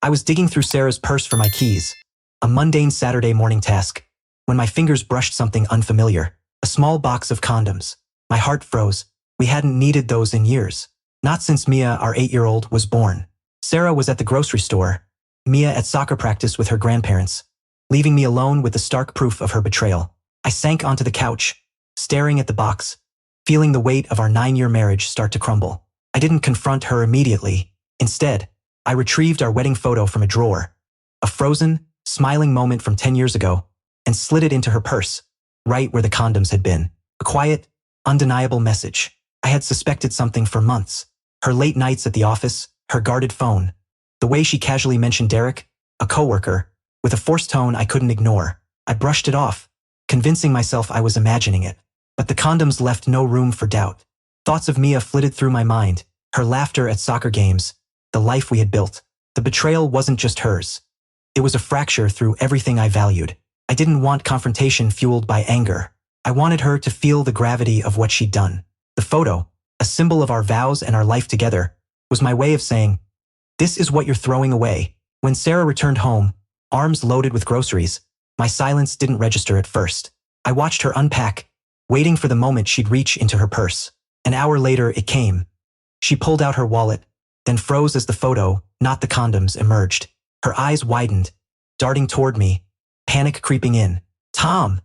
I was digging through Sarah's purse for my keys, a mundane Saturday morning task, when my fingers brushed something unfamiliar, a small box of condoms. My heart froze. We hadn't needed those in years. Not since Mia, our 8-year-old, was born. Sarah was at the grocery store, Mia at soccer practice with her grandparents, leaving me alone with the stark proof of her betrayal. I sank onto the couch, staring at the box, feeling the weight of our 9-year marriage start to crumble. I didn't confront her immediately. Instead, I retrieved our wedding photo from a drawer, a frozen, smiling moment from 10 years ago, and slid it into her purse, right where the condoms had been. A quiet, undeniable message. I had suspected something for months. Her late nights at the office, her guarded phone, the way she casually mentioned Derek, a coworker, with a forced tone I couldn't ignore. I brushed it off, convincing myself I was imagining it. But the condoms left no room for doubt. Thoughts of Mia flitted through my mind, her laughter at soccer games, the life we had built. The betrayal wasn't just hers. It was a fracture through everything I valued. I didn't want confrontation fueled by anger. I wanted her to feel the gravity of what she'd done. The photo, a symbol of our vows and our life together, was my way of saying, "This is what you're throwing away." When Sarah returned home, arms loaded with groceries, my silence didn't register at first. I watched her unpack, waiting for the moment she'd reach into her purse. An hour later, it came. She pulled out her wallet, then froze as the photo, not the condoms, emerged. Her eyes widened, darting toward me, panic creeping in. "Tom,"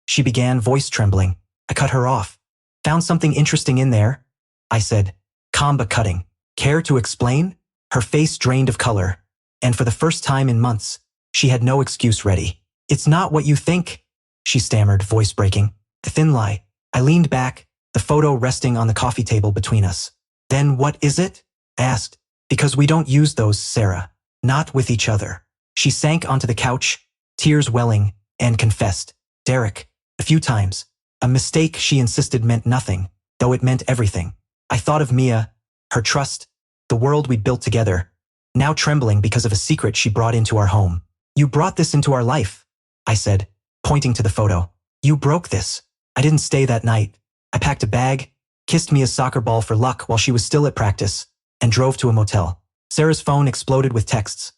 she began, voice trembling. I cut her off. "Found something interesting in there," I said, calm but cutting. "Care to explain?" Her face drained of color, and for the first time in months, she had no excuse ready. "It's not what you think," she stammered, voice breaking. The thin lie. I leaned back, the photo resting on the coffee table between us. "Then what is it?" I asked. "Because we don't use those, Sarah. Not with each other." She sank onto the couch, tears welling, and confessed. "Derek, a few times. A mistake," she insisted, meant nothing, though it meant everything. I thought of Mia, her trust, the world we'd built together, now trembling because of a secret she brought into our home. "You brought this into our life," I said, pointing to the photo. "You broke this." I didn't stay that night. I packed a bag, kissed Mia's soccer ball for luck while she was still at practice, and drove to a motel. Sarah's phone exploded with texts.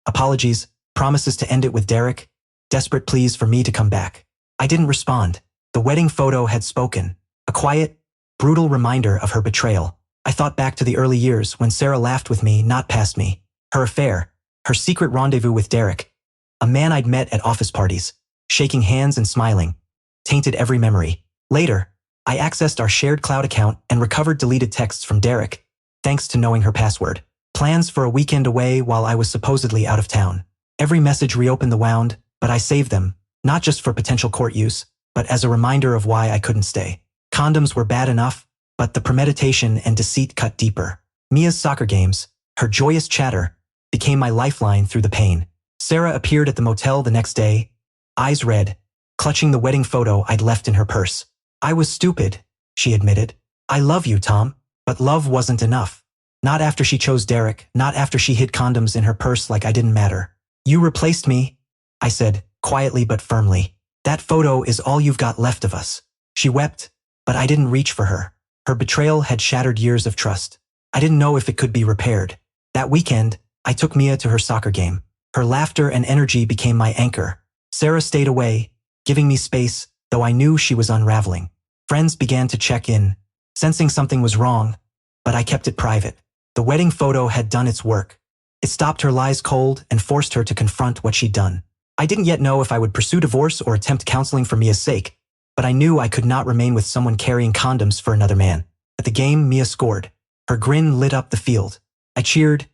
Apologies, promises to end it with Derek, desperate pleas for me to come back. I didn't respond. The wedding photo had spoken, a quiet, brutal reminder of her betrayal. I thought back to the early years when Sarah laughed with me, not past me. Her affair, her secret rendezvous with Derek, a man I'd met at office parties, shaking hands and smiling, tainted every memory. Later, I accessed our shared cloud account and recovered deleted texts from Derek, thanks to knowing her password. Plans for a weekend away while I was supposedly out of town. Every message reopened the wound, but I saved them, not just for potential court use, but as a reminder of why I couldn't stay. Condoms were bad enough, but the premeditation and deceit cut deeper. Mia's soccer games, her joyous chatter, became my lifeline through the pain. Sarah appeared at the motel the next day, eyes red, clutching the wedding photo I'd left in her purse. "I was stupid," she admitted. "I love you, Tom." But love wasn't enough. Not after she chose Derek, not after she hid condoms in her purse like I didn't matter. "You replaced me," I said, quietly but firmly. "That photo is all you've got left of us." She wept, but I didn't reach for her. Her betrayal had shattered years of trust. I didn't know if it could be repaired. That weekend, I took Mia to her soccer game. Her laughter and energy became my anchor. Sarah stayed away, giving me space, though I knew she was unraveling. Friends began to check in, sensing something was wrong, but I kept it private. The wedding photo had done its work. It stopped her lies cold and forced her to confront what she'd done. I didn't yet know if I would pursue divorce or attempt counseling for Mia's sake, but I knew I could not remain with someone carrying condoms for another man. At the game, Mia scored. Her grin lit up the field. I cheered,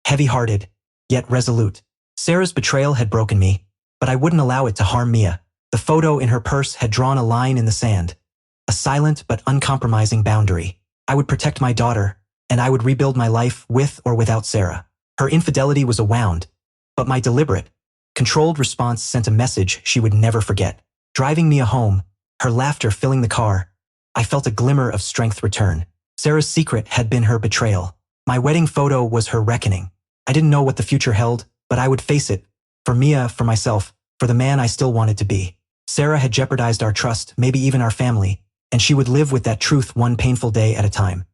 heavy-hearted, yet resolute. Sarah's betrayal had broken me, but I wouldn't allow it to harm Mia. The photo in her purse had drawn a line in the sand, a silent but uncompromising boundary. I would protect my daughter, and I would rebuild my life with or without Sarah. Her infidelity was a wound, but my deliberate, controlled response sent a message she would never forget. Driving Mia home, her laughter filling the car, I felt a glimmer of strength return. Sarah's secret had been her betrayal. My wedding photo was her reckoning. I didn't know what the future held, but I would face it. For Mia, for myself, for the man I still wanted to be. Sarah had jeopardized our trust, maybe even our family, and she would live with that truth one painful day at a time.